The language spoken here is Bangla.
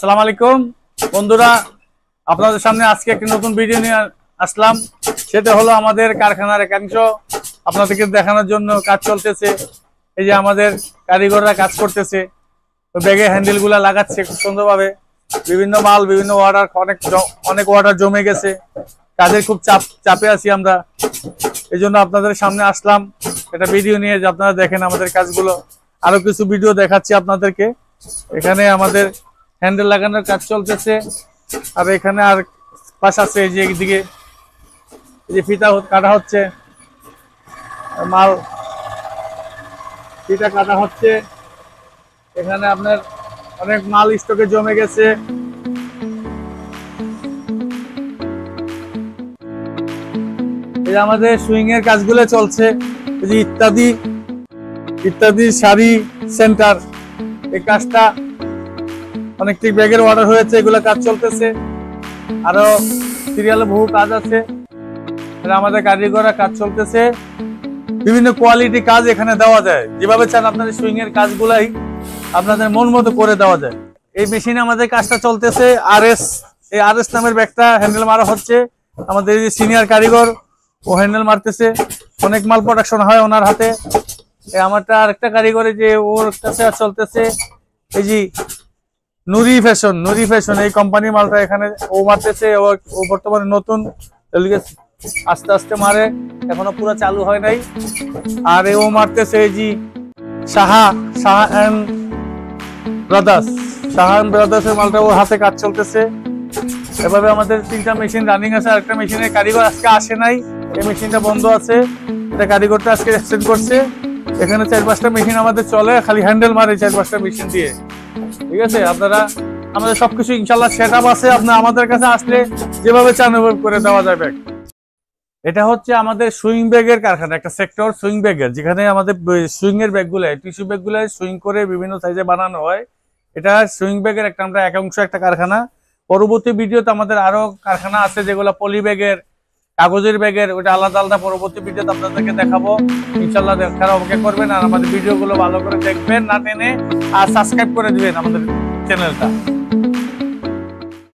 আসসালামু আলাইকুম বন্ধুরা, আপনাদের সামনে আজকে একটি নতুন ভিডিও নিয়ে আসলাম। সেটা হলো আমাদের কারখানার একাংশ আপনাদেরকে দেখানোর জন্য কাজ চলতেছে। এই যে আমাদের কারিগররা কাজ করতেছে, ব্যাগে হ্যান্ডেলগুলা লাগাচ্ছে খুব সুন্দরভাবে। বিভিন্ন মাল, বিভিন্ন অর্ডার, অনেক অর্ডার জমে গেছে, কাজের খুব চাপে আছি আমরা। এই জন্য আপনাদের সামনে আসলাম একটা ভিডিও নিয়ে, যে আপনারা দেখেন আমাদের কাজগুলো। আরো কিছু ভিডিও দেখাচ্ছি আপনাদেরকে। এখানে আমাদের হ্যান্ডেল লাগানোর কাজ চলতেছে, আর এখানে আর পাশ আছে এই যে একদিকে এই যে ফিতা কাটা হচ্ছে, মাল ফিতা কাটা হচ্ছে। এখানে আপনার অনেক মাল স্টকে জমে গেছে। এই যে আমাদের সুইং এর কাজগুলো চলছে, এই যে ইত্যাদি শাড়ি সেন্টার, এই কাজটা অনেকটি ব্যাগের অর্ডার হয়েছে, এগুলো কাজ চলতেছে। আরো সিরিয়ালে বহু কাজ আছে, আমাদের কারিগররা কাজ চলতেছে। বিভিন্ন কোয়ালিটি কাজ এখানে দেওয়া যায়, যেভাবে চান আপনাদের সুইং এর কাজগুলাই আপনাদের মন মতো করে দেওয়া যায়। এই মেশিনে আমাদের কাজটা চলতেছে। এই আরএস নামের ব্যাগটা হ্যান্ডেল মারা হচ্ছে। আমাদের এই সিনিয়র কারিগর ও হ্যান্ডেল মারতেছে। অনেক মাল প্রোডাকশন হয় ওনার হাতে। আমারটা আরেকটা কারিগর যে ওর কাছে চলতেছে, এই যে নুরি ফ্যাশন এই কোম্পানির মালটা এখানে ও মারতেছে। ও বর্তমানে নতুন, আস্তে আস্তে মারে, এখনো পুরো চালু হয় নাই। আর ও মারতেছে এই যে শাহান ব্রাদার্সের মালটা ওর হাতে কাজ চলতেছে। এভাবে আমাদের 3টা মেশিন রানিং আছে। আরেকটা মেশিনের কারিগর আজকে আসে নাই, এই মেশিনটা বন্ধ আছে। এটা কারিগরটা আজকে এক্সচেঞ্জ করছে। এখানে 4-5টা মেশিন আমাদের চলে, খালি হ্যান্ডেল মারে 4-5টা মেশিন দিয়ে। ঠিক আছে, আপনারা আমাদের সবকিছু ইনশাল্লাহ সেটআপ আছে। আপনারা আমাদের কাছে আসলে যেভাবে চান ওইভাবে করে দেওয়া যায় ব্যাগ। এটা হচ্ছে আমাদের সুইং ব্যাগের কারখানা, একটা সেক্টর সুইং ব্যাগের, যেখানে আমাদের সুইং এর ব্যাগগুলো, টিস্যু ব্যাগগুলো সুইং করে বিভিন্ন সাইজে বানানো হয়। এটা সুইং ব্যাগের আমরা একাংশ, একটা কারখানা। পরবর্তী ভিডিওতে আমাদের আরো কারখানা আছে, যেগুলো পলি ব্যাগের, কাগজের ব্যাগের, ওটা আলাদা আলাদা পরবর্তী ভিডিওতে আপনাদেরকে দেখাবো। ইনশাল্লাহ দেখার অপেক্ষা করবেন, আর আমাদের ভিডিওগুলো ভালো করে দেখবেন না টেনে, আর সাবস্ক্রাইব করে দিবেন আমাদের চ্যানেলটা।